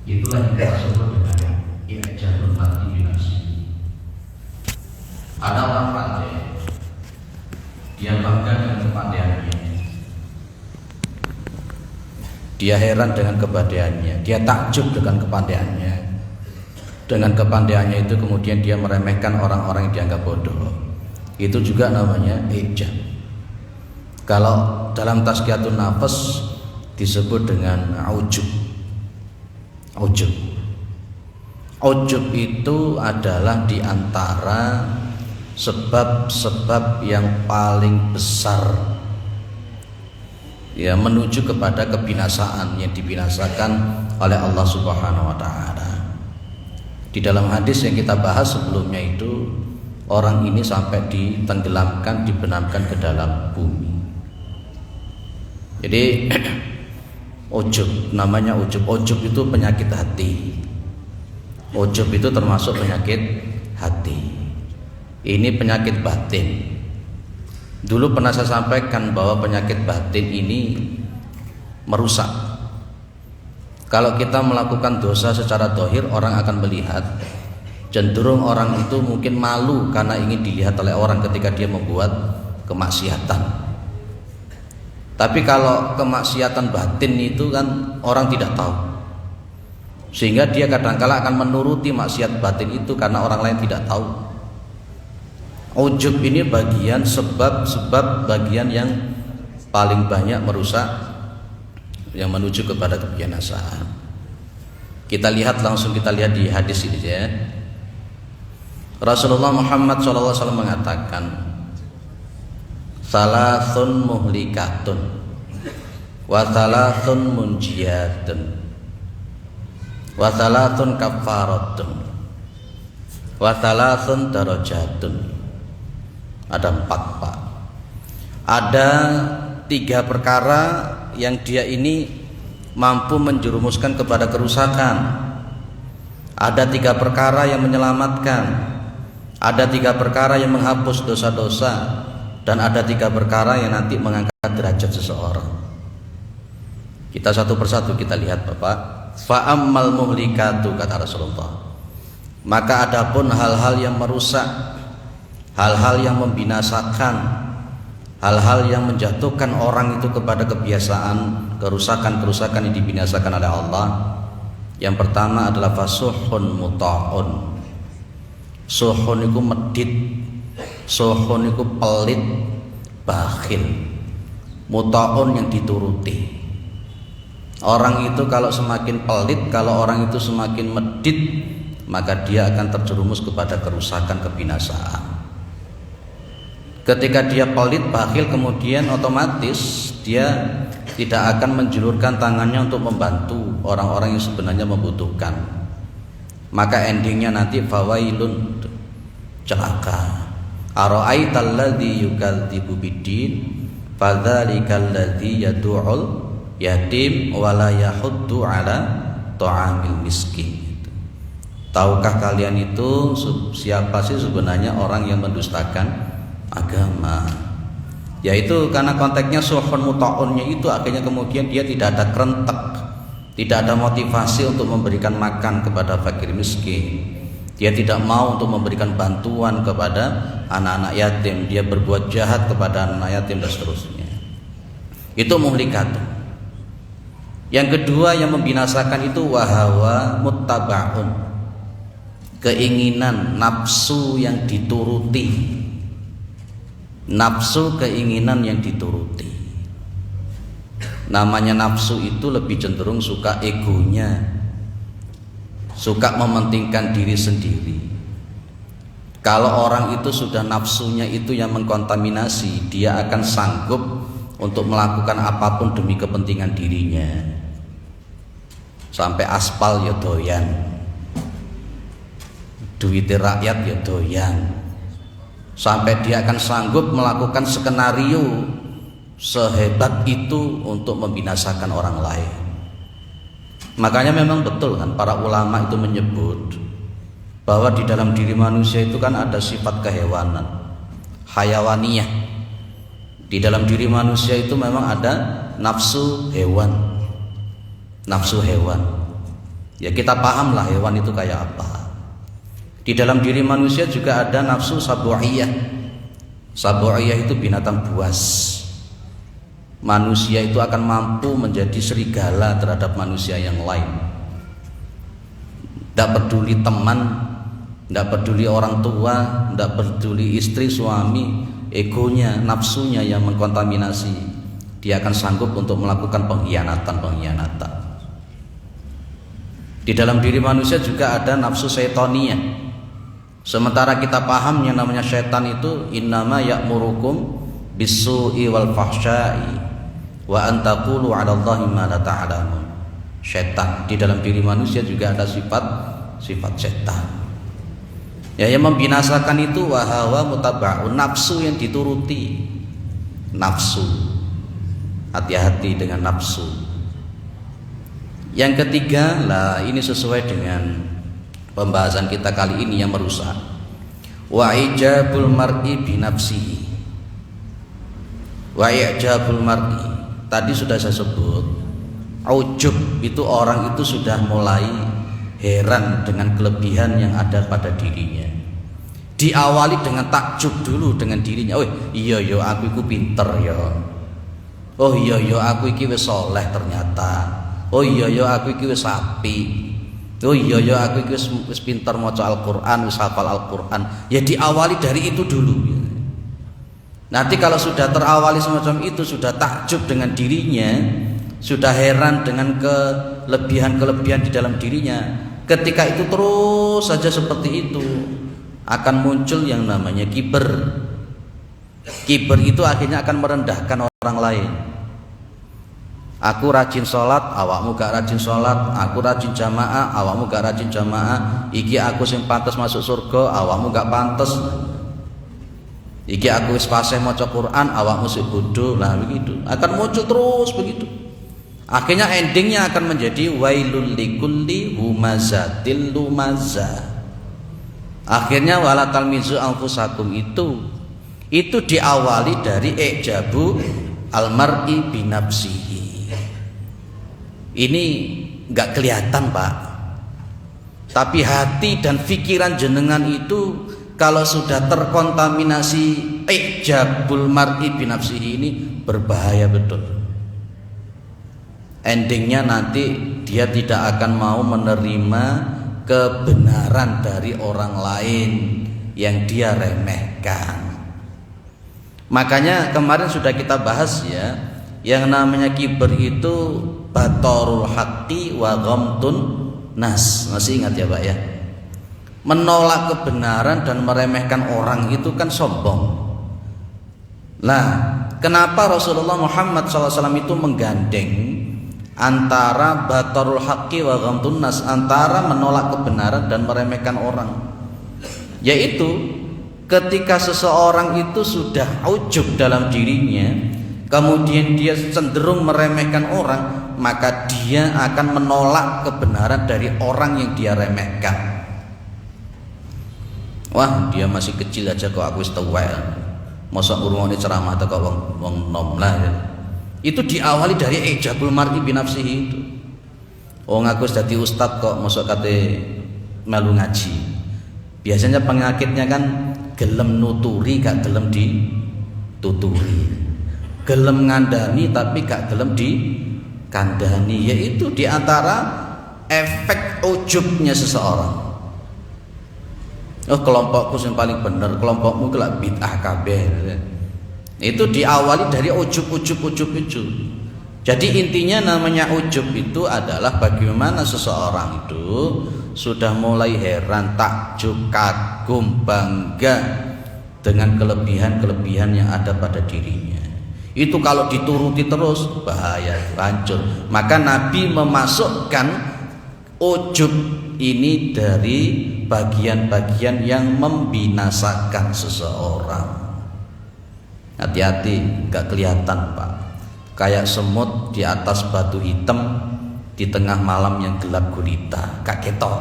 Itulah yang kita sebut dengan i'jazul mar'i binafsihi. Ada orang pandai, dia bangga dengan kepandaiannya, dia heran dengan kepandaiannya, dia takjub dengan kepandaiannya. Dengan kepandaiannya itu kemudian dia meremehkan orang-orang yang dianggap bodoh. Itu juga namanya i'jaz. Kalau dalam tazkiyatun nafas disebut dengan ujub. Ujub. Ujub itu adalah diantara sebab-sebab yang paling besar ya menuju kepada kebinasaan yang dibinasakan oleh Allah Subhanahu wa taala. Di dalam hadis yang kita bahas sebelumnya itu, orang ini sampai ditenggelamkan, dibenamkan ke dalam bumi. Jadi ujub, namanya ujub. Ujub itu penyakit hati. Ujub itu termasuk penyakit hati. Ini penyakit batin. Dulu pernah saya sampaikan bahwa penyakit batin ini merusak. Kalau kita melakukan dosa secara zahir, orang akan melihat. Cenderung orang itu mungkin malu karena ingin dilihat oleh orang ketika dia membuat kemaksiatan. Tapi kalau kemaksiatan batin itu kan orang tidak tahu, sehingga dia kadang-kala akan menuruti maksiat batin itu karena orang lain tidak tahu. Ujub ini bagian sebab bagian yang paling banyak merusak, yang menuju kepada kebinasaan. Kita lihat di hadis ini ya. Rasulullah Muhammad SAW mengatakan, salasun muhlikatun wa salasun munjiyatun wa salasun kafaratun wa salasun darajatun. Ada 4 Pak. Ada 3 perkara yang dia ini mampu menjerumuskan kepada kerusakan. Ada 3 perkara yang menyelamatkan. Ada 3 perkara yang menghapus dosa-dosa. Dan ada 3 perkara yang nanti mengangkat derajat seseorang. Kita satu persatu kita lihat Bapak. Fa'ammal muhlikatu, kata Rasulullah. Maka adapun hal-hal yang merusak, hal-hal yang membinasakan, hal-hal yang menjatuhkan orang itu kepada kebiasaan kerusakan-kerusakan yang dibinasakan oleh Allah. Yang pertama adalah fasuhun muta'un. Suhun itu medit, suhun itu pelit, bakhil. Muta'un yang dituruti. Orang itu kalau semakin pelit, kalau orang itu semakin medit, maka dia akan terjerumus kepada kerusakan, kebinasaan. Ketika dia pelit, bakhil, kemudian otomatis dia tidak akan menjulurkan tangannya untuk membantu orang-orang yang sebenarnya membutuhkan. Maka endingnya nanti fawailun, celaka. Ara'aital ladzi yukadzibu biddin fadzalikal ladzi yad'ul yatim wala yahuddu ala ta'amil miskin. Tahukah kalian itu siapa sih sebenarnya orang yang mendustakan agama? Yaitu karena konteksnya suhun muta'unnya itu akhirnya kemudian dia tidak ada kerentek, tidak ada motivasi untuk memberikan makan kepada fakir miskin. Dia tidak mau untuk memberikan bantuan kepada anak-anak yatim. Dia berbuat jahat kepada anak yatim dan seterusnya. Itu muhlikat. Yang kedua yang membinasakan itu wahawa muttaba'un. Keinginan, nafsu yang dituruti. Nafsu, keinginan yang dituruti. Namanya nafsu itu lebih cenderung suka egonya, suka mementingkan diri sendiri. Kalau orang itu sudah nafsunya itu yang mengkontaminasi, dia akan sanggup untuk melakukan apapun demi kepentingan dirinya. Sampai aspal ya doyan, duit rakyat ya doyan. Sampai dia akan sanggup melakukan skenario sehebat itu untuk membinasakan orang lain. Makanya memang betul kan para ulama itu menyebut bahwa di dalam diri manusia itu kan ada sifat kehewanan, hayawaniyah. Di dalam diri manusia itu memang ada nafsu hewan. Nafsu hewan. Ya kita pahamlah hewan itu kayak apa. Di dalam diri manusia juga ada nafsu sabu'iyah. Sabu'iyah itu binatang buas. Manusia itu akan mampu menjadi serigala terhadap manusia yang lain. Tidak peduli teman, tidak peduli orang tua, tidak peduli istri, suami, egonya, nafsunya yang mengkontaminasi, dia akan sanggup untuk melakukan pengkhianatan. Di dalam diri manusia juga ada nafsu syaitaniyah. Sementara kita paham yang namanya syaitan itu innama ya'murukum bis-su'i wal fahsya'i wa an taqulu 'ala Allahi ma la ta'lamun. Syaitan di dalam diri manusia juga ada sifat syaitan. Ya, yang membinasakan itu wahawa mutaba'un, nafsu yang dituruti. Nafsu. Hati-hati dengan nafsu. Yang ketiga, lah ini sesuai dengan pembahasan kita kali ini yang merusak. Wa ijabul mar'i bi nafsihi. Wa ijabul mar'i. Tadi sudah saya sebut. Ujub itu orang itu sudah mulai heran dengan kelebihan yang ada pada dirinya. Diawali dengan takjub dulu dengan dirinya. Oh iya yo aku iku pinter yo. Oh iya yo aku iki wis saleh ternyata. Oh iya yo aku iki wis apik. Oh iya yo aku iki wis pinter maca Al-Qur'an, wis hafal Al-Qur'an. Ya diawali dari itu dulu. Nanti kalau sudah terawali semacam itu, sudah takjub dengan dirinya, sudah heran dengan kelebihan-kelebihan di dalam dirinya, ketika itu terus saja seperti itu akan muncul yang namanya kiber. Kiber itu akhirnya akan merendahkan orang lain. Aku rajin sholat, awakmu gak rajin sholat. Aku rajin jamaah, awakmu gak rajin jamaah. Iki aku sing pantes masuk surga, awakmu gak pantes. Iki aku wis fasih maca Quran, awakmu sing bodoh. Lah begitu akan muncul terus begitu. Akhirnya endingnya akan menjadi wailul likulli humazatil lumazah. Akhirnya wala talmizu anfusakum itu diawali dari ijabu almar'i binafsihi. Ini enggak kelihatan, Pak. Tapi hati dan pikiran jenengan itu kalau sudah terkontaminasi ijabul mar'i binafsihi ini berbahaya betul. Endingnya nanti dia tidak akan mau menerima kebenaran dari orang lain yang dia remehkan. Makanya kemarin sudah kita bahas ya, yang namanya kiber itu batorul haqqi wa ghamtun nas. Masih ingat ya Pak ya? Menolak kebenaran dan meremehkan orang itu kan sombong. Nah, kenapa Rasulullah Muhammad SAW itu menggandeng antara batarul haqqi wa ghamtun nas, antara menolak kebenaran dan meremehkan orang? Yaitu ketika seseorang itu sudah ujub dalam dirinya, kemudian dia cenderung meremehkan orang, maka dia akan menolak kebenaran dari orang yang dia remehkan. Wah, dia masih kecil aja kok aku wis tuwek. Mosok ngrungokne ceramah teko wong nom lah ya. Itu diawali dari ijabul mar'i binafsihi itu. Oh ngaku dadi ustad kok mosok kate melu ngaji. Biasanya penyakitnya kan gelem nuturi gak gelem dituturi. Gelem ngandani tapi gak gelem dikandani. Yaitu diantara efek ujubnya seseorang. Oh kelompokku yang paling benar, kelompokmu kelak bid'ah kabeh. Itu diawali dari ujub itu. Jadi intinya namanya ujub itu adalah bagaimana seseorang itu sudah mulai heran, takjub, kagum, bangga dengan kelebihan-kelebihan yang ada pada dirinya. Itu kalau dituruti terus bahaya, hancur. Maka Nabi memasukkan ujub ini dari bagian-bagian yang membinasakan seseorang. Hati-hati, gak kelihatan Pak. Kayak semut di atas batu hitam di tengah malam yang gelap gulita, gak ketok.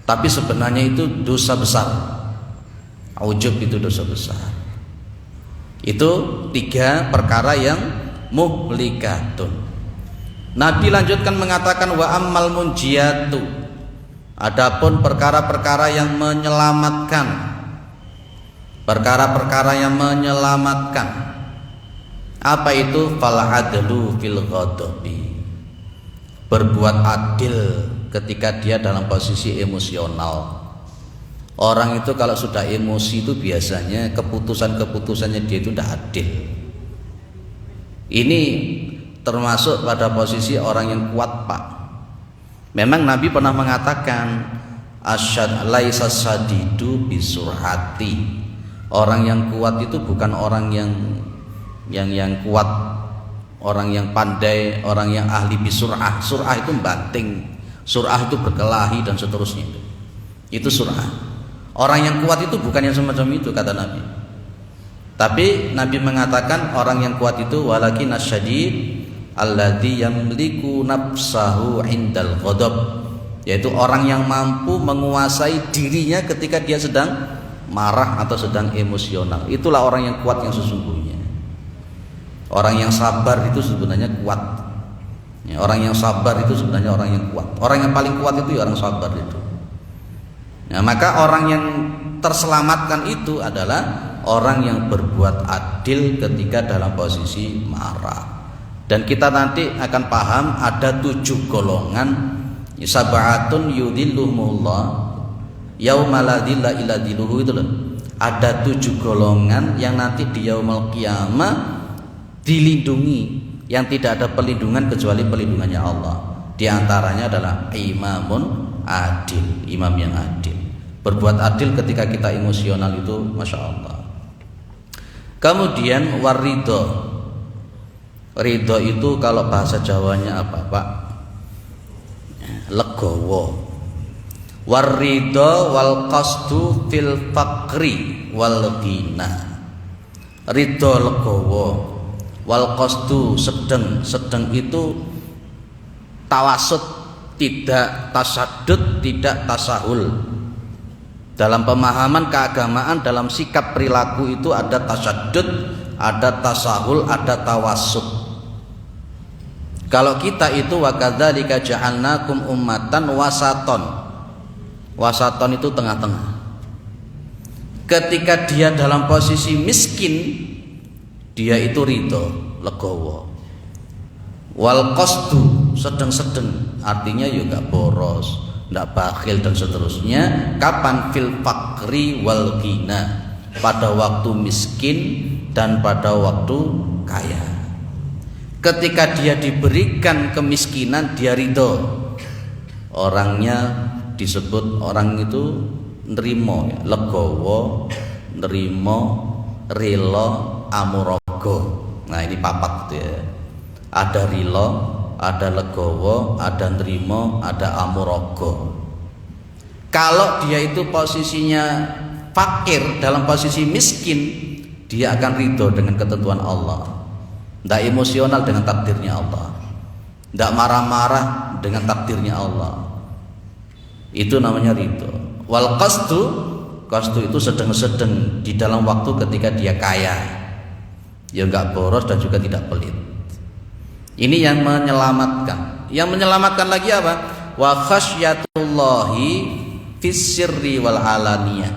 Tapi sebenarnya itu dosa besar. Ujub itu dosa besar. Itu 3 perkara yang muhlikatun. Nabi lanjutkan mengatakan wa ammal munjiyatu, adapun perkara-perkara yang menyelamatkan, perkara-perkara yang menyelamatkan, apa itu? Fal adlu fil ghadabi, berbuat adil ketika dia dalam posisi emosional. Orang itu kalau sudah emosi itu biasanya keputusan-keputusannya dia itu tidak adil. Ini termasuk pada posisi orang yang kuat, Pak. Memang Nabi pernah mengatakan asyad laisa sadidu bisurhati. Orang yang kuat itu bukan orang yang kuat, orang yang pandai, orang yang ahli bisurah. Surah itu banting, surah itu berkelahi dan seterusnya. Itu surah. Orang yang kuat itu bukan yang semacam itu, kata Nabi. Tapi Nabi mengatakan orang yang kuat itu walakin asyadid alladzi yamliku nafsahu indal ghadab, yaitu orang yang mampu menguasai dirinya ketika dia sedang marah atau sedang emosional. Itulah orang yang kuat yang sesungguhnya. Orang yang sabar itu sebenarnya kuat. Ya, orang yang sabar itu sebenarnya orang yang kuat. Orang yang paling kuat itu ya orang sabar itu. Nah, maka orang yang terselamatkan itu adalah orang yang berbuat adil ketika dalam posisi marah. Dan kita nanti akan paham ada 7 golongan. Sab'atun yudhilluhumullah yauma la dhilla illa dhilluhu, itu loh. Ada 7 golongan yang nanti di yaumul qiyamah dilindungi, yang tidak ada perlindungan kecuali perlindungannya Allah. Di antaranya adalah imamun adil, imam yang adil. Berbuat adil ketika kita emosional itu Masya Allah. Kemudian waridho. Ridho itu kalau bahasa Jawanya apa, Pak? Legowo. Waridho wal qasdu fil fakri wal ghina. Ridho legowo, wal qasdu sedang itu tawasud, tidak tasaddud, tidak tasahul. Dalam pemahaman keagamaan, dalam sikap perilaku itu ada tasaddud, ada tasahul, ada tawassut. Kalau kita itu wa kadzalika ja'alnakum ummatan wasaton. Wasaton itu tengah-tengah. Ketika dia dalam posisi miskin, dia itu ridho, legowo. Wal qasdu, sedang-sedang, artinya juga boros, tidak bakhil dan seterusnya. Kapan? Fil fakri wal ghina, pada waktu miskin dan pada waktu kaya. Ketika dia diberikan kemiskinan, dia ridho. Orangnya disebut orang itu nerimo, ya, legowo, nerimo, rilo, amuraga. Nah ini papat gitu ya. Ada rilo, ada legowo, ada nerimo, ada amuraga. Kalau dia itu posisinya fakir, dalam posisi miskin, dia akan ridho dengan ketentuan Allah. Tidak emosional dengan takdirnya Allah, tidak marah-marah dengan takdirnya Allah. Itu namanya ridho. Wal qasdu itu sedang-sedang di dalam waktu ketika dia kaya, ya enggak boros dan juga tidak pelit. Ini yang menyelamatkan. Yang menyelamatkan lagi apa? Wa khasyatullahi fis sirri wal alaniyah,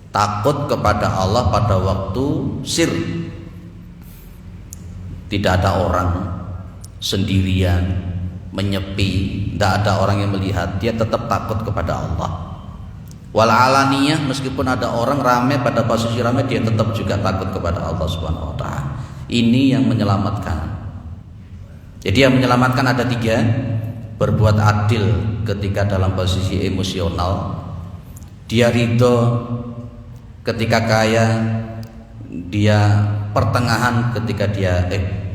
takut kepada Allah pada waktu sir. Tidak ada orang, sendirian, menyepi, tidak ada orang yang melihat, dia tetap takut kepada Allah. Wal alaniyah, meskipun ada orang ramai, pada posisi ramai dia tetap juga takut kepada Allah Subhanahu wa taala. Ini yang menyelamatkan. Jadi yang menyelamatkan ada 3. Berbuat adil ketika dalam posisi emosional, dia ridho ketika kaya, dia pertengahan ketika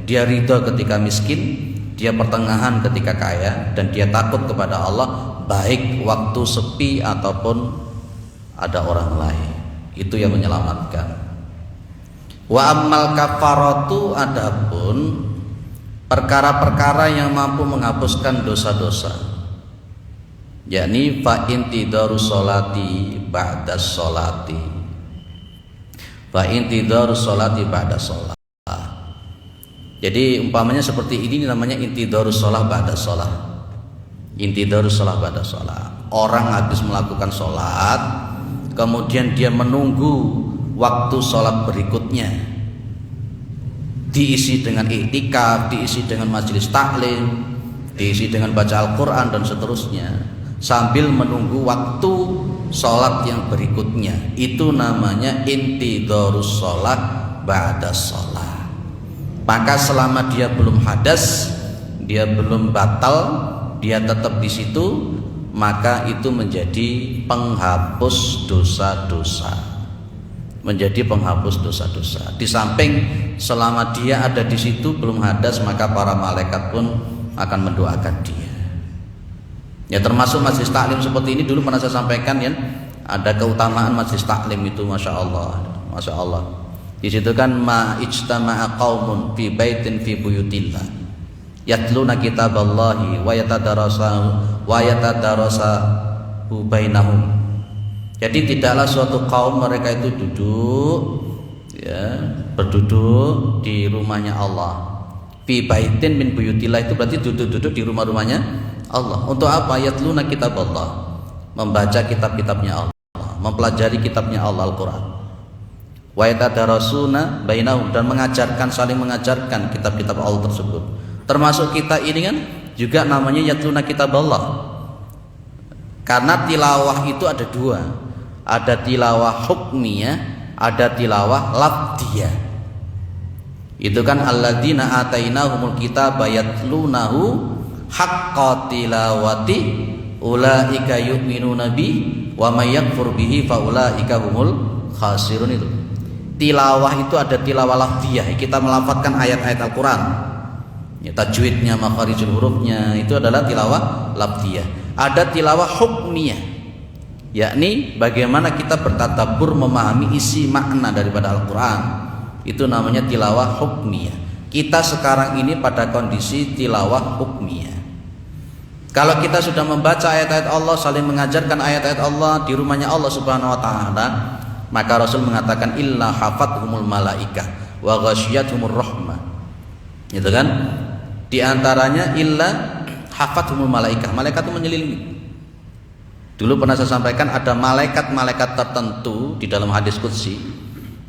dia ridho ketika miskin, dia pertengahan ketika kaya, dan dia takut kepada Allah baik waktu sepi ataupun ada orang lain. Itu yang menyelamatkan. Wa ammal kafaratu, adapun perkara-perkara yang mampu menghapuskan dosa-dosa, yakni fa intidaru sholati ba'da sholati, fa intidaru sholati ba'da sholat, Jadi umpamanya seperti ini namanya intidharus shalah ba'da shalah. Intidharus shalah ba'da shalah. Orang habis melakukan sholat, kemudian dia menunggu waktu sholat berikutnya, diisi dengan i'tikaf, diisi dengan majelis taklim, diisi dengan baca Al-Quran dan seterusnya, sambil menunggu waktu sholat yang berikutnya. Itu namanya intidharus shalah ba'da shalah. Maka selama dia belum hadas, dia belum batal, dia tetap di situ, maka itu menjadi penghapus dosa-dosa. Menjadi penghapus dosa-dosa. Di samping selama dia ada di situ belum hadas, maka para malaikat pun akan mendoakan dia. Ya, termasuk majelis taklim seperti ini dulu pernah saya sampaikan ya, ada keutamaan majelis taklim itu, masya Allah, masya Allah. Di situ kan ma ijtama'a qaumun fi baitin fi buyutillah yatluna kitaballahi wa yatadarasahu bainahum. Jadi tidaklah suatu kaum mereka itu duduk, ya, berduduk di rumahnya Allah. Fi baitin min buyutillah itu berarti duduk-duduk di rumah-rumahnya Allah. Untuk apa? Yatluna kitaballah, membaca kitab-kitabnya Allah, mempelajari kitabnya Allah, Al-Quran. Wa yatadarasuna bainahum, dan mengajarkan, saling mengajarkan kitab-kitab Allah tersebut. Termasuk kita ini kan juga namanya yatluna kitaballah. Karena tilawah itu ada dua. Ada tilawah hukmiyah, ada tilawah lafdiyah. Itu kan alladzina atainahumul kitaba yatlunahu haqqa tilawati ulaika yu'minuna bi wa may yakfur bihi fa ulaika humul khasirun. Itu tilawah itu ada tilawah lafdiyah, kita melafadzkan ayat-ayat Al-Quran, ya, tajwidnya, makharijul hurufnya, itu adalah tilawah lafdiyah. Ada tilawah hukmiyah, yakni bagaimana kita bertadabbur memahami isi makna daripada Al-Quran, itu namanya tilawah hukmiyah. Kita sekarang ini pada kondisi tilawah hukmiyah. Kalau kita sudah membaca ayat-ayat Allah, saling mengajarkan ayat-ayat Allah di rumahnya Allah Subhanahu wa taala, maka Rasul mengatakan illa hafathumul malaikah wa ghasyiyatuhumur rahmah. Gitu kan? Di antaranya illa hafathumul malaikah. Malaikat itu menyelilingi. Dulu pernah saya sampaikan ada malaikat-malaikat tertentu di dalam hadis qudsi.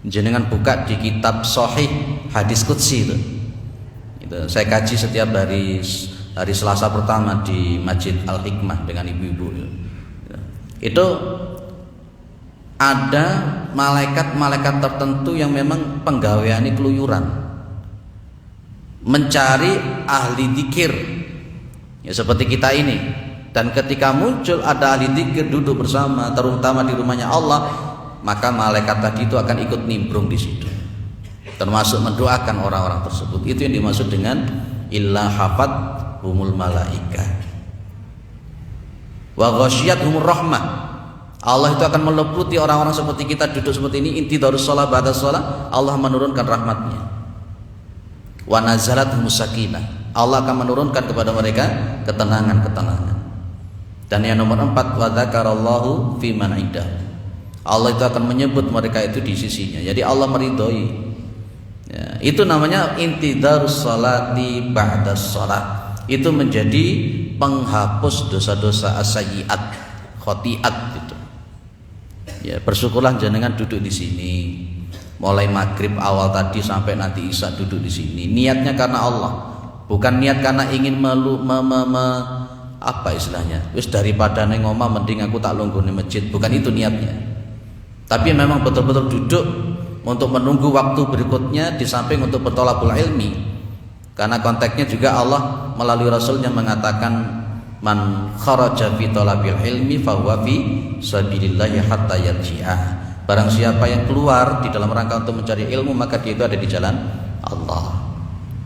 Jenengan buka di kitab Sahih hadis qudsi itu. Saya kaji setiap hari Selasa pertama di Masjid Al-Hikmah dengan ibu-ibu. Itu ada malaikat-malaikat tertentu yang memang penggaweane keluyuran, mencari ahli dzikir, ya seperti kita ini. Dan ketika muncul ada ahli dzikir duduk bersama, terutama di rumahnya Allah, maka malaikat tadi itu akan ikut nimbrung di situ, termasuk mendoakan orang-orang tersebut. Itu yang dimaksud dengan illa hafathumul malaikah wa ghasyiyatuhumur rahmah. Allah itu akan meliputi orang-orang seperti kita duduk seperti ini, intidharus shalah ba'da shalah, Allah menurunkan rahmatnya. Wa nazalathus sakinah, Allah akan menurunkan kepada mereka ketenangan-ketenangan. Dan yang nomor 4, wa dzakarallahu fi man indah, Allah itu akan menyebut mereka itu di sisinya. Jadi Allah meridhoi. Ya, itu namanya intidharus sholati ba'da shalah. Itu menjadi penghapus dosa-dosa as-sayyi'at, khoti'at gitu. Ya, bersyukurlah jenengan duduk di sini mulai maghrib awal tadi sampai nanti isya duduk di sini. Niatnya karena Allah, bukan niat karena ingin apa istilahnya, wis daripada neng omah mending aku tak lungguh di masjid. Bukan itu niatnya. Tapi memang betul-betul duduk untuk menunggu waktu berikutnya, di samping untuk bertolabul ilmi. Karena konteksnya juga Allah melalui Rasulnya mengatakan man kharaja fi talabil ilmi fahuwa fi sabilillah hatta yarji'ah. Barang siapa yang keluar di dalam rangka untuk mencari ilmu, maka dia itu ada di jalan Allah.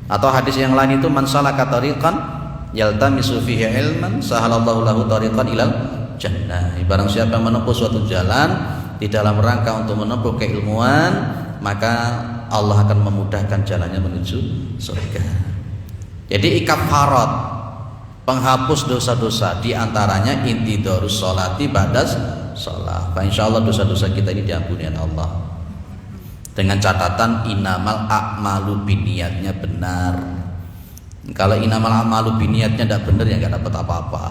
Atau hadis yang lain itu man salaka tariqan yaltamisu fihi ilman sahalallahu lahu tariqan ilal jannah. Barang siapa yang menempuh suatu jalan di dalam rangka untuk menempuh keilmuan, maka Allah akan memudahkan jalannya menuju surga. Jadi ikafarat, penghapus dosa-dosa, diantaranya intidharus sholati ba'da shalah. Insyaallah dosa-dosa kita ini diampuni oleh Allah. dengan catatan innamal a'malu binniyatnya benar. Kalau innamal a'malu binniyatnya tidak benar ya nggak dapat apa-apa.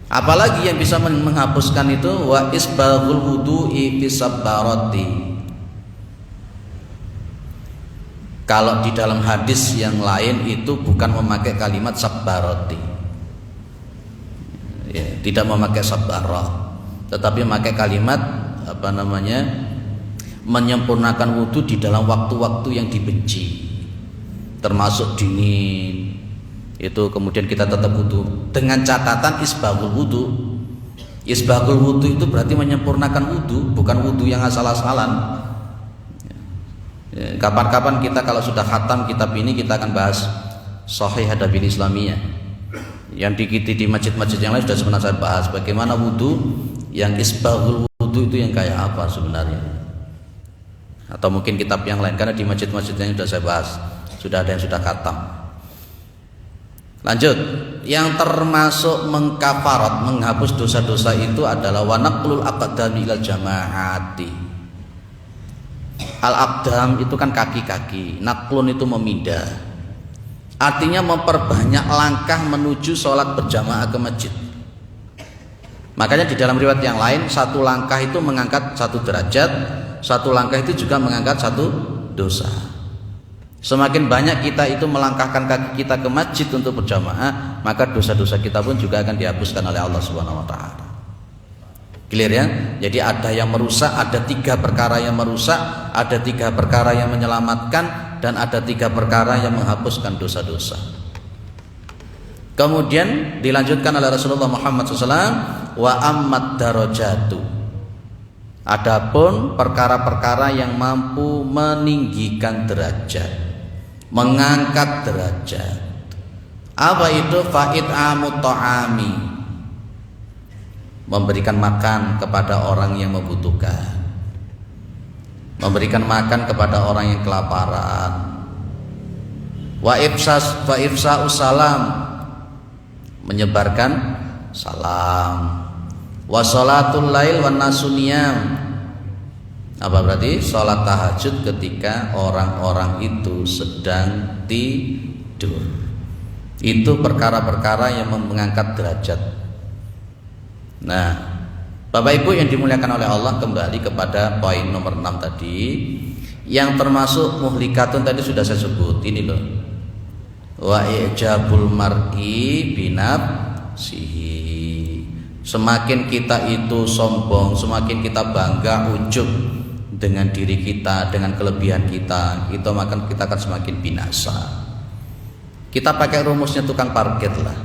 Apalagi yang bisa menghapuskan itu wa isbaghul wudu'i fi sabbarati. Kalau di dalam hadis yang lain itu bukan memakai kalimat sabbarati, ya, tidak memakai sabbarah, tetapi memakai kalimat menyempurnakan wudu di dalam waktu-waktu yang dibenci, termasuk dingin. Itu kemudian kita tetap wudu dengan catatan isbaghul wudu. Isbaghul wudu itu berarti menyempurnakan wudu, bukan wudu yang asal-asalan. Kapan-kapan kita kalau sudah khatam kitab ini kita akan bahas Sahih Adabil Islamiyah. Yang di masjid-masjid yang lain sudah sebenarnya saya bahas bagaimana wudu yang isbaghul wudu itu yang kayak apa sebenarnya. Atau mungkin kitab yang lain, karena di masjid-masjid yang sudah saya bahas, sudah ada yang sudah khatam. Lanjut, yang termasuk mengkafarat, menghapus dosa-dosa itu adalah wanaqlul aqdami ilal jamaati. Al-aqdam itu kan kaki-kaki, naklun itu memindah, artinya memperbanyak langkah menuju sholat berjamaah ke masjid. Makanya di dalam riwayat yang lain, satu langkah itu mengangkat satu derajat, satu langkah itu juga mengangkat satu dosa. Semakin banyak kita itu melangkahkan kaki kita ke masjid untuk berjamaah, maka dosa-dosa kita pun juga akan dihapuskan oleh Allah Subhanahu wa taala. Clear ya? Jadi ada yang merusak, ada 3 perkara yang merusak, ada 3 perkara yang menyelamatkan, dan ada 3 perkara yang menghapuskan dosa-dosa. Kemudian dilanjutkan oleh Rasulullah Muhammad SAW, wa ammat darajatu. Adapun perkara-perkara yang mampu meninggikan derajat, mengangkat derajat. Apa itu? Fa'it'amut ta'ami, memberikan makan kepada orang yang membutuhkan, memberikan makan kepada orang yang kelaparan. Wa ifsa'us salam, menyebarkan salam. Wa sholatul lail wan nasuniyam. Apa berarti? Sholat tahajud ketika orang-orang itu sedang tidur. Itu perkara-perkara yang mengangkat derajat. Nah, Bapak Ibu yang dimuliakan oleh Allah, kembali kepada poin nomor 6 tadi, yang termasuk muhlikatun tadi sudah saya sebut. Ini loh, wa ijabul mar'i binafsihi. Semakin kita itu sombong, semakin kita bangga, ujub dengan diri kita, dengan kelebihan kita, itu maka kita akan semakin binasa. Kita pakai rumusnya tukang parkir lah.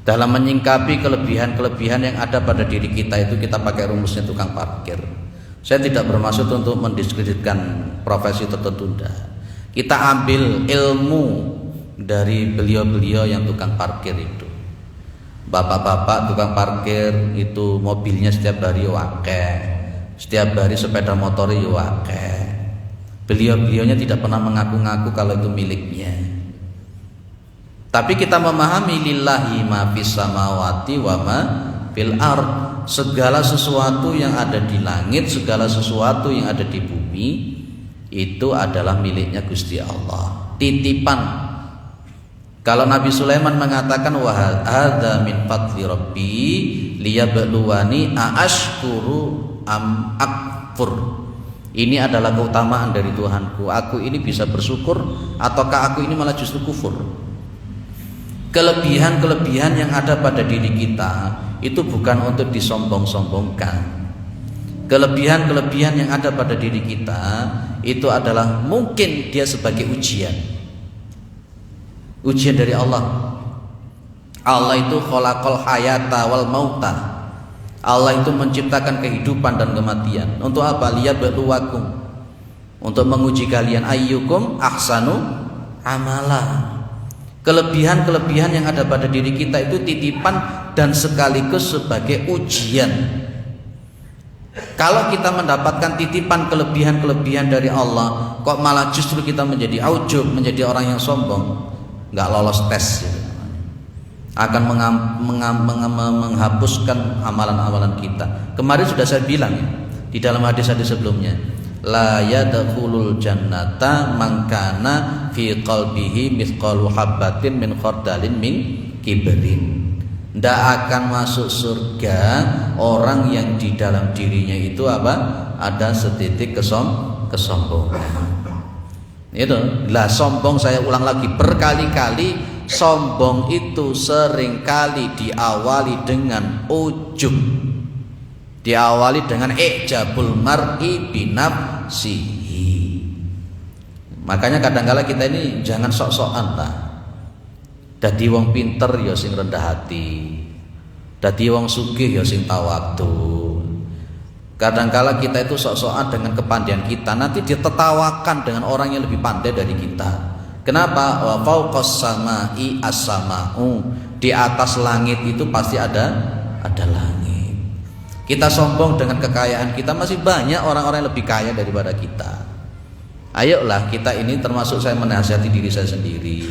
Dalam menyingkapi kelebihan-kelebihan yang ada pada diri kita itu, kita pakai rumusnya tukang parkir. Saya tidak bermaksud untuk mendiskreditkan profesi tertentu. Kita ambil ilmu dari beliau-beliau yang tukang parkir itu. Bapak-bapak tukang parkir itu mobilnya setiap hari wakeh, setiap hari sepeda motor wakeh. Beliau-beliaunya tidak pernah mengaku-ngaku kalau itu miliknya. Tapi kita memahami lillahi ma fis samawati wa ma fil ard. Segala sesuatu yang ada di langit, segala sesuatu yang ada di bumi itu adalah miliknya Gusti Allah. Titipan. Kalau Nabi Sulaiman mengatakan wa hadza min fadli rabbi liyabluwani aashkuru am akfur. Ini adalah keutamaan dari Tuhanku. Aku ini bisa bersyukur ataukah aku ini malah justru kufur. Kelebihan-kelebihan yang ada pada diri kita itu bukan untuk disombong-sombongkan. Kelebihan-kelebihan yang ada pada diri kita itu adalah mungkin dia sebagai ujian. Ujian dari Allah. Allah itu khalaqal hayata wal mauta. Allah itu menciptakan kehidupan dan kematian. Untuk apa? Liyabluwakum. Untuk menguji kalian, ayyukum ahsanu amala. Kelebihan-kelebihan yang ada pada diri kita itu titipan dan sekaligus sebagai ujian. Kalau kita mendapatkan titipan kelebihan-kelebihan dari Allah, kok malah justru kita menjadi ujub, menjadi orang yang sombong, nggak lolos tes, akan menghapuskan amalan-amalan kita. Kemarin sudah saya bilang ya, di dalam hadis-hadis sebelumnya, la yadkhulul jannata man kana fi qalbihi mithqalu habatin min khardalin min kibrin. Tidak akan masuk surga orang yang di dalam dirinya itu apa? Ada setitik kesombongan. Itu lah sombong, saya ulang lagi berkali-kali, sombong itu seringkali diawali dengan ujub, diawali dengan ijabul mar'i binafsihi. Makanya kadang-kala kita ini jangan sok-sokan lah. Dadi wong pinter ya sing rendah hati, dadi wong sugih ya sing tawadhu. Kadang-kala kita itu sok-sokan dengan kepandaian kita, nanti ditertawakan dengan orang yang lebih pandai dari kita. Kenapa? Wa fauqas samai as-sama'u, di atas langit itu pasti ada langit. Kita sombong dengan kekayaan kita, masih banyak orang-orang yang lebih kaya daripada kita. Ayolah kita ini, termasuk saya menasihati diri saya sendiri,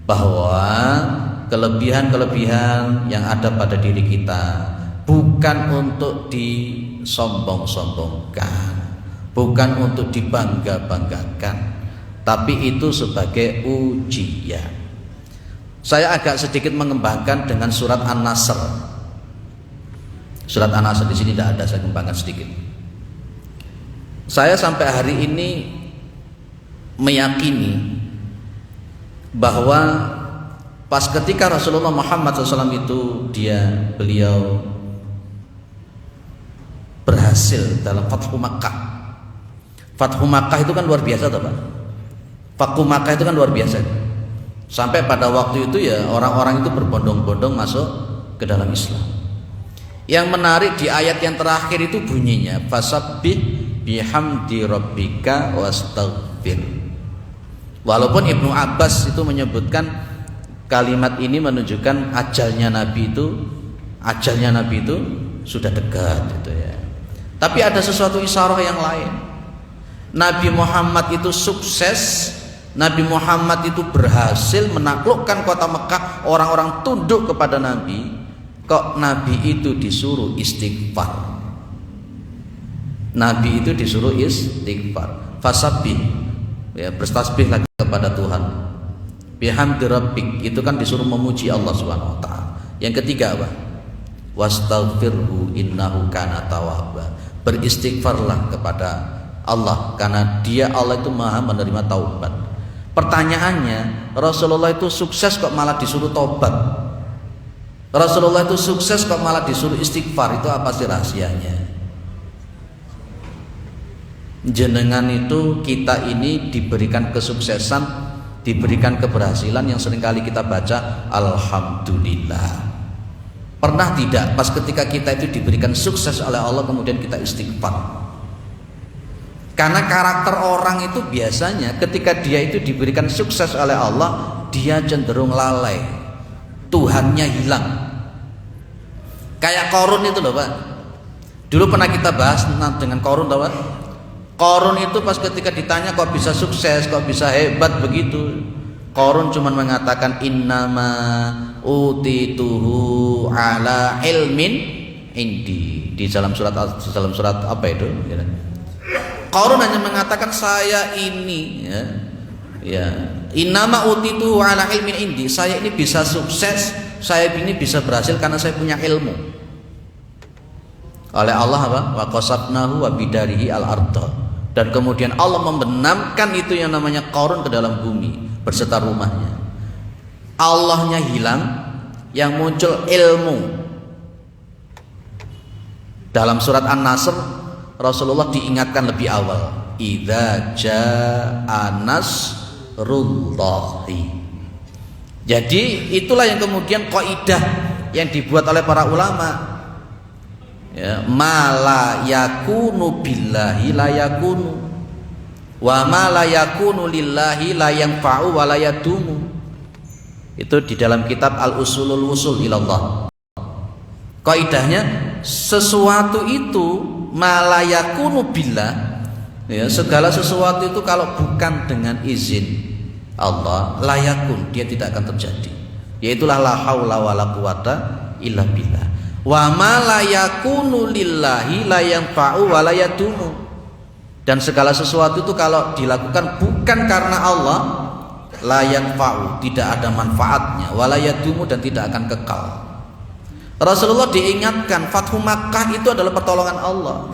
bahwa kelebihan-kelebihan yang ada pada diri kita bukan untuk disombong-sombongkan, bukan untuk dibangga-banggakan, tapi itu sebagai ujian. Saya agak sedikit mengembangkan dengan surat An-Nasr. Surat An-Nasr di sini tidak ada, saya kembangkan sedikit. Saya sampai hari ini meyakini bahwa pas ketika Rasulullah Muhammad SAW itu beliau berhasil dalam Fathu Makkah. Fathu Makkah itu kan luar biasa, Pak. Fathu Makkah itu kan luar biasa. Sampai pada waktu itu ya orang-orang itu berbondong-bondong masuk ke dalam Islam. Yang menarik di ayat yang terakhir itu bunyinya fasabbih bihamdi rabbika wastaghfir. Walaupun Ibnu Abbas itu menyebutkan kalimat ini menunjukkan ajalnya Nabi itu sudah dekat gitu ya. Tapi ada sesuatu isyarah yang lain. Nabi Muhammad itu sukses, Nabi Muhammad itu berhasil menaklukkan kota Mekah, orang-orang tunduk kepada Nabi. Kok Nabi itu disuruh istighfar? Nabi itu disuruh istighfar. Fasabbih, ya, bertasbih lagi kepada Tuhan. Bihamdi rabbik, itu kan disuruh memuji Allah Subhanahu wa taala. Yang ketiga apa? Wastaghfirhu innahu kana tawwaba. Beristighfarlah kepada Allah karena Dia Allah itu Maha menerima taubat. Pertanyaannya, Rasulullah itu sukses kok malah disuruh taubat? Rasulullah itu sukses kok malah disuruh istighfar? Itu apa sih rahasianya? Jenengan itu, kita ini diberikan kesuksesan, diberikan keberhasilan yang seringkali kita baca alhamdulillah. Pernah tidak pas ketika kita itu diberikan sukses oleh Allah kemudian kita istighfar? Karena karakter orang itu biasanya ketika dia itu diberikan sukses oleh Allah, dia cenderung lalai, Tuhannya hilang. Kayak Qarun itu loh Pak. Dulu pernah kita bahas dengan Qarun, tahu Pak? Qarun itu pas ketika ditanya kok bisa sukses, kok bisa hebat begitu, Qarun cuma mengatakan innama utituhu ala ilmin indi. Di dalam surat apa itu? Qarun hanya mengatakan saya ini innama utituhu ala ilmin indi. Saya ini bisa sukses, saya ini bisa berhasil karena saya punya ilmu. Oleh Allah apa? Wa qasabnahu wa bidarihi al-ardh. Dan kemudian Allah membenamkan itu yang namanya Qarun ke dalam bumi berserta rumahnya. Allahnya hilang, yang muncul ilmu. Dalam surat An-Nasr Rasulullah diingatkan lebih awal, idza jaa nasrullahi. Jadi itulah yang kemudian kaidah yang dibuat oleh para ulama. Ya, ma la yakunu billahi la yakunu wa ma la yakunu lillahi la yanfa'u wa la yadumu. Itu di dalam kitab Al-Usulul Wusul ilallah. Kaidahnya sesuatu itu ma la yakunu billah, ya, segala sesuatu itu kalau bukan dengan izin Allah la yakun, dia tidak akan terjadi. Yaitulah la haula wala quwata illa billah. Wa ma la yakunu lillahi la yanfa'u wa la yadumu. Dan segala sesuatu itu kalau dilakukan bukan karena Allah, la yanfa'u, tidak ada manfaatnya, wala yadumu, dan tidak akan kekal. Rasulullah diingatkan Fathu Makkah itu adalah pertolongan Allah.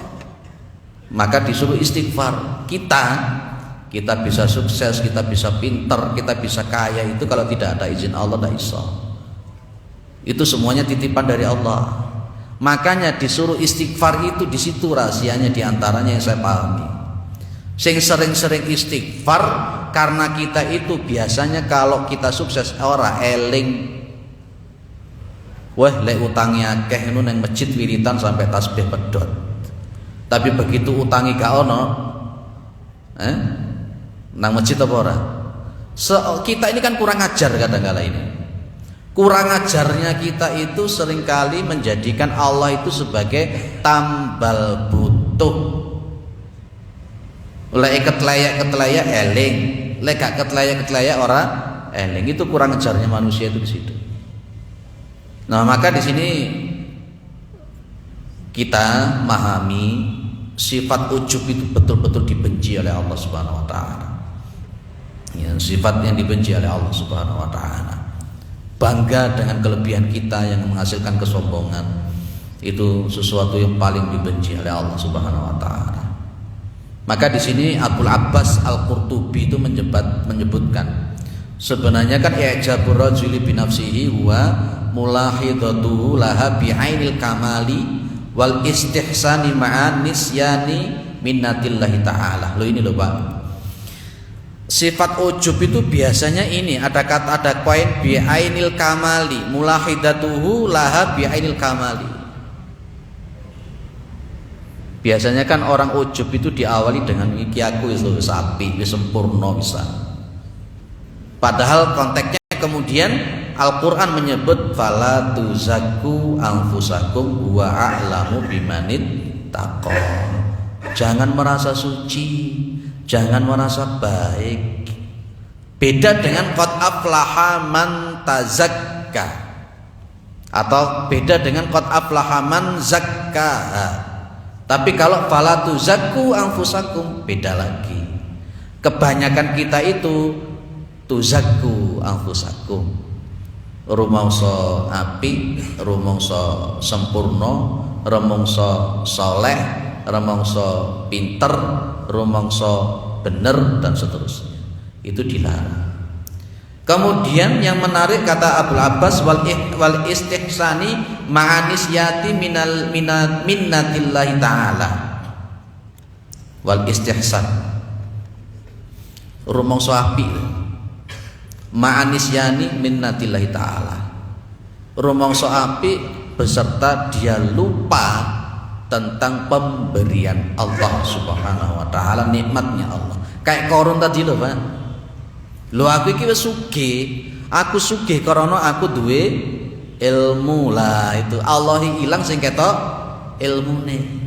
Maka disuruh istighfar. Kita bisa sukses, kita bisa pinter, kita bisa kaya itu kalau tidak ada izin Allah tidak bisa. Itu semuanya titipan dari Allah. Makanya disuruh istighfar itu, di situ rahasianya, diantaranya yang saya pahami. Sing sering-sering istighfar karena kita itu biasanya kalau kita sukses ora eling. Wah, lek utangnya akeh ngono nang masjid wiritan sampai tasbih pedot. Tapi begitu utangi gak ono, nang masjid apa ora? Kita ini kan kurang ajar kadang-kala ini. Kurang ajarnya kita itu seringkali menjadikan Allah itu sebagai tambal butuh. Lek ketelayak eling, lek gak ketelayak ora eling. Itu kurang ajarnya manusia itu di situ. Nah, maka di sini kita memahami sifat ujub itu betul-betul dibenci oleh Allah Subhanahu wa taala. Ya, sifat yang dibenci oleh Allah Subhanahu wa taala. Bangga dengan kelebihan kita yang menghasilkan kesombongan, itu sesuatu yang paling dibenci oleh Allah Subhanahu wa taala. Maka di sini Abul Abbas Al-Qurtubi itu menyebutkan sebenarnya kan i'jabur rajuli bi nafsihi huwa mulahidatuhu laha bi'ainil kamali wal istihsani ma'an nisyani minnatillahi ta'ala. Loh ini loh Pak, sifat ujub itu biasanya ini ada poin bi'ainil kamali, mulahidatuhu laha bi'ainil kamali. Biasanya kan orang ujub itu diawali dengan iki aku wis apik, wis sempurna bisa. Padahal konteksnya kemudian Al-Quran menyebut fala tuzakku anfusakum huwa a'lamu bimanit taqwa. Jangan merasa suci, jangan merasa baik. Beda dengan qad aflaha man tazakka, atau beda dengan qad aflaha man zakkaha. Tapi kalau fala tuzakku anfusakum beda lagi. Kebanyakan kita itu tuzakku anfusakum, rumangsa apik, rumangsa sempurna, rumangsa saleh, rumangsa pinter, rumangsa bener, dan seterusnya. Itu dilarang. Kemudian yang menarik kata Abul Abbas wal istihsani ma'anisyati minnatillahi ta'ala. Wal istihsan rumangsa apik ma'anisyani minnatillahi ta'ala. Rumangsa apik beserta dia lupa tentang pemberian Allah Subhanahu wa taala, nikmatnya Allah. Kayak Korun tadi loh Pak. Lho aku iki wis sugih, aku sugih karena aku duwe ilmu lah. Itu Allah ilang sing ketok ilmune.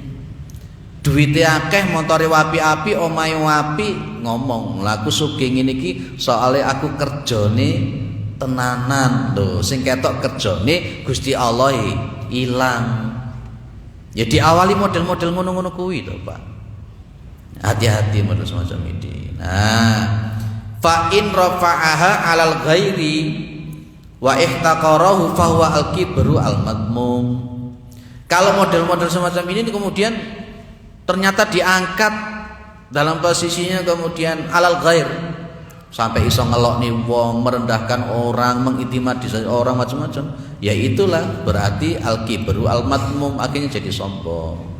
Duwite akeh, montore wapi-api, omahe wapi, ngomong lah aku sugih ngene iki soalnya aku kerjane tenanan. Lho sing ketok kerjane Gusti Allah ilang. Ya diawali model-model ngono-ngono kuwi lho Pak. Hati-hati model semacam ini. Nah, fa in rafa'aha 'alal ghairi wa ihtaqarahu fa huwa al-kibru al-madmum. Kalau model-model semacam ini kemudian ternyata diangkat dalam posisinya kemudian 'alal ghair, sampai iso ngelokni wong, merendahkan orang, mengintimidasi orang macam-macam, ya itulah berarti al-kibru al-madmum, akhirnya jadi sombong.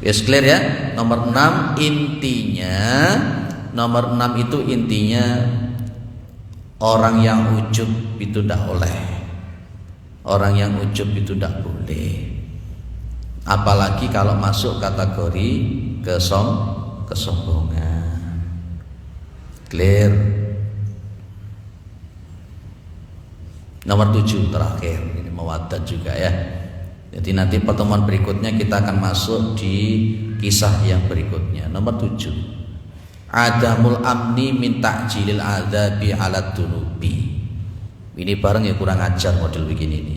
Yes, clear ya? Nomor 6 itu intinya orang yang ujub itu tidak oleh, orang yang ujub itu tidak boleh, apalagi kalau masuk kategori kesombongan. Clear? Nomor 7 terakhir, ini mawaddah juga ya. Jadi nanti pertemuan berikutnya kita akan masuk di kisah yang berikutnya. Nomor 7, adamul amni min ta'jilil adzabi 'ala dunubi. Ini bareng ya kurang ajar model begini ini.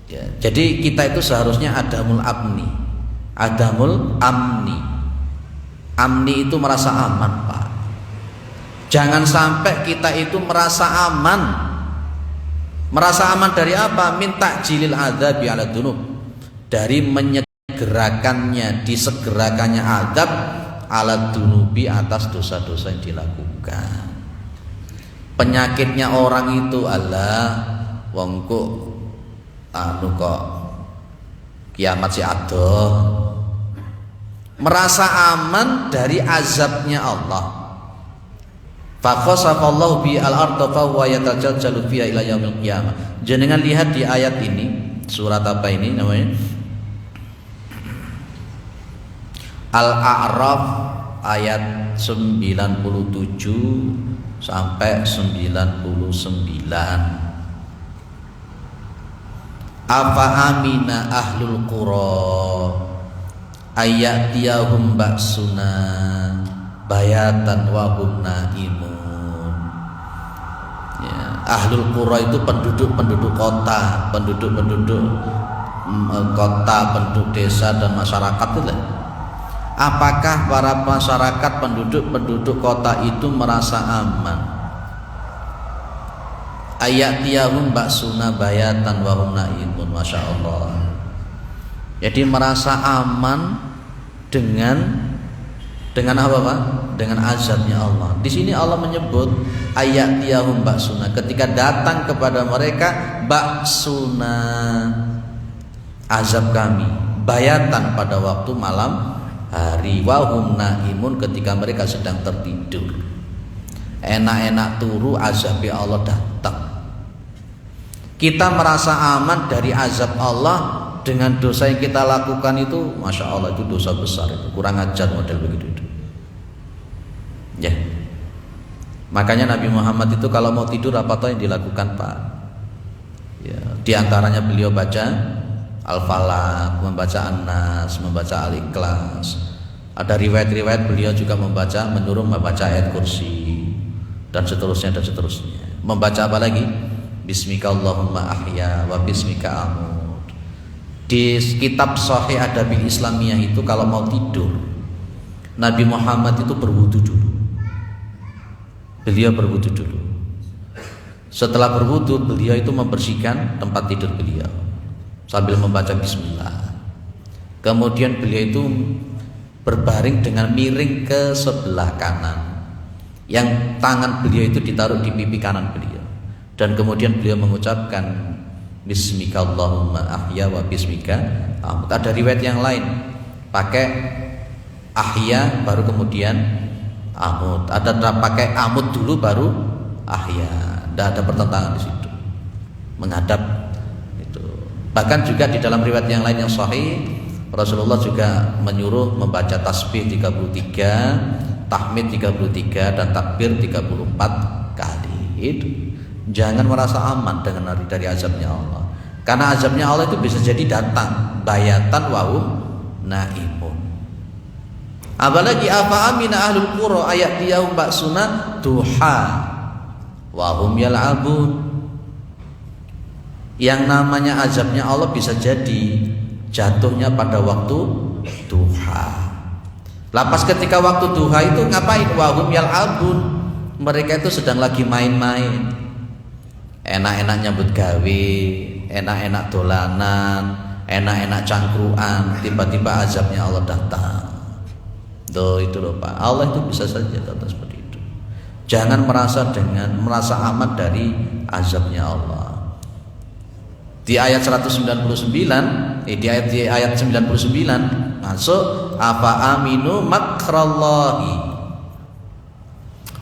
Ya, jadi kita itu seharusnya adamul amni, Adamul amni. Amni itu merasa aman, Pak. Jangan sampai kita itu merasa aman. Merasa aman dari apa? Min ta'jilil adzabi 'ala dzunub. Dari menyegerakannya, disegerakannya azab 'ala dzunubi atas dosa-dosa yang dilakukan. Penyakitnya orang itu Allah wong kok kok kiamat si adoh. Merasa aman dari azabnya Allah. Fa khasafallahu bi al-ardha fa huwa yatajaljalu fiha ila yaumil qiyamah. Jenengan lihat di ayat ini, surat apa ini namanya? Al-A'raf ayat 97 sampai 99. Afa amina ahlul qura ayatiyahum ba'suna bayatan wa hum naimun. Ya, ahlul qura itu penduduk kota, penduduk kota, penduduk desa dan masyarakat itu. Apakah para masyarakat penduduk kota itu merasa aman? Ayatiyahum ba'suna bayatan wa hum naimun. Masya Allah. Jadi merasa aman dengan apa Pak? Dengan azabnya Allah. Di sini Allah menyebut ayatiyahum ba'suna, ketika datang kepada mereka ba'suna, azab kami, bayatan pada waktu malam hari, wa hum naimun, ketika mereka sedang tertidur. Enak-enak turu azab Allah datang. Kita merasa aman dari azab Allah dengan dosa yang kita lakukan itu, masya Allah, itu dosa besar, itu kurang ajar model begitu itu. Ya, makanya Nabi Muhammad itu kalau mau tidur apa toh yang dilakukan Pak? Ya, di antaranya beliau baca Al-Falaq, membaca An-Nas, membaca Al-Ikhlas. Ada riwayat-riwayat beliau juga menyuruh membaca ayat kursi dan seterusnya. Membaca apa lagi? Bismika Allahumma ahya wa bismika amut. Di kitab Sahih Adabil Islamiyah itu kalau mau tidur, Nabi Muhammad itu berwudu dulu. Beliau berwudu dulu. Setelah berwudu, beliau itu membersihkan tempat tidur beliau sambil membaca bismillah. Kemudian beliau itu berbaring dengan miring ke sebelah kanan, yang tangan beliau itu ditaruh di pipi kanan beliau, dan kemudian beliau mengucapkan Bismika Allahumma ahya wa bismika amut. Ada riwayat yang lain pakai ahya baru kemudian amut, ada pakai amut dulu baru ahya. Tidak ada pertentangan di situ, menghadap itu. Bahkan juga di dalam riwayat yang lain yang sahih, Rasulullah juga menyuruh membaca tasbih 33, tahmid 33, dan takbir 34 kali. Itu jangan merasa aman dengan dari azabnya Allah, karena azabnya Allah itu bisa jadi datang bayatan wahum naimun. Apalagi afa amina ahlul qura ayatiyahum ba'suna duha wahum yal'abun. Yang namanya azabnya Allah bisa jadi jatuhnya pada waktu duha. Lapas ketika waktu duha itu ngapain? Wahum yal'abun, mereka itu sedang lagi main-main, enak-enak nyambut gawe, enak-enak dolanan, enak-enak cangkruan. Tiba-tiba azabnya Allah datang. Tuh itu loh Pak, Allah itu bisa saja datang seperti itu. Jangan merasa aman dari azabnya Allah. Di ayat 199, di ayat 99 masuk afa aminu makrallahi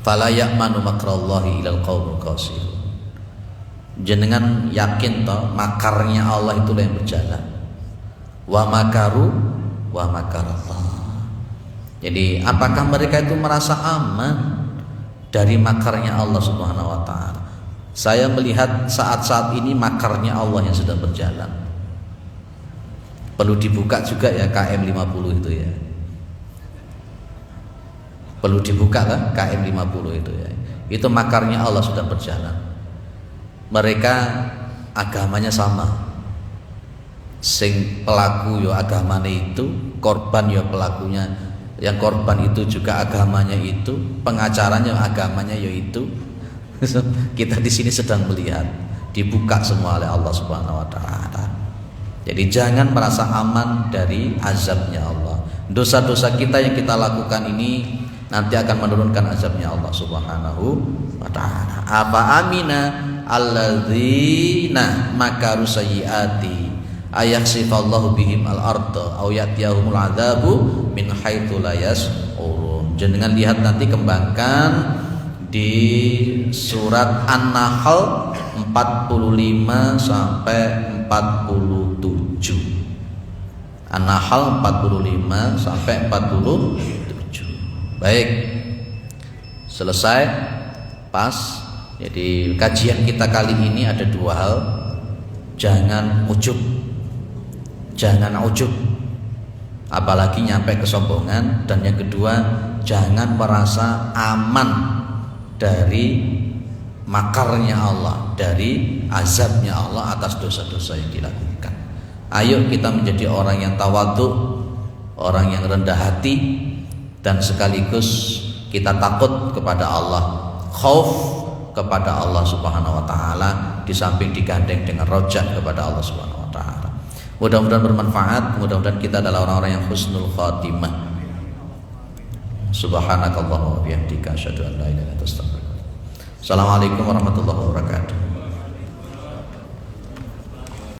fala ya'manu makrallahi ilal qaumil khasirun. Jenengan yakin toh makarnya Allah itulah yang berjalan. Wa makaru wa makarallah. Jadi apakah mereka itu merasa aman dari makarnya Allah Subhanahu wa taala? Saya melihat saat-saat ini makarnya Allah yang sedang berjalan. Perlu dibuka juga ya KM 50 itu ya. Perlu dibuka kan KM 50 itu ya. Itu makarnya Allah sedang berjalan. Mereka agamanya sama, Sing pelaku yo agamanya itu, korban yo pelakunya. Yang korban itu juga agamanya itu, pengacaranya agamanya yo itu. Kita di sini sedang melihat dibuka semua oleh Allah Subhanahu wa taala. Jadi jangan merasa aman dari azabnya Allah. Dosa-dosa kita yang kita lakukan ini nanti akan menurunkan azabnya Allah Subhanahu wa taala. Apa amina alladzina makaru sayyiati ayakhsifallahu bihim al-ardha aw yatiyahumul adzabu min haitsu la yash'urun. Jangan lihat nanti kembangkan di surat An-Nahl 45 sampai 47. An-Nahl 45 sampai 47. Baik. Selesai. Pas. Jadi kajian kita kali ini ada dua hal. Jangan ujub. Jangan ujub. Apalagi nyampe kesombongan. Dan yang kedua, jangan merasa aman dari makarnya Allah, dari azabnya Allah atas dosa-dosa yang dilakukan. Ayo kita menjadi orang yang tawadhu, orang yang rendah hati, dan sekaligus kita takut kepada Allah, khauf kepada Allah Subhanahu wa taala, di samping digandeng dengan rojak kepada Allah Subhanahu wa taala. Mudah-mudahan bermanfaat, mudah-mudahan kita adalah orang-orang yang husnul khatimah. Subhanakallahumma wa bihamdika asyhadu an la ilaha illa anta astaghfiruka wa atubu ilaik. Assalamualaikum warahmatullahi wabarakatuh.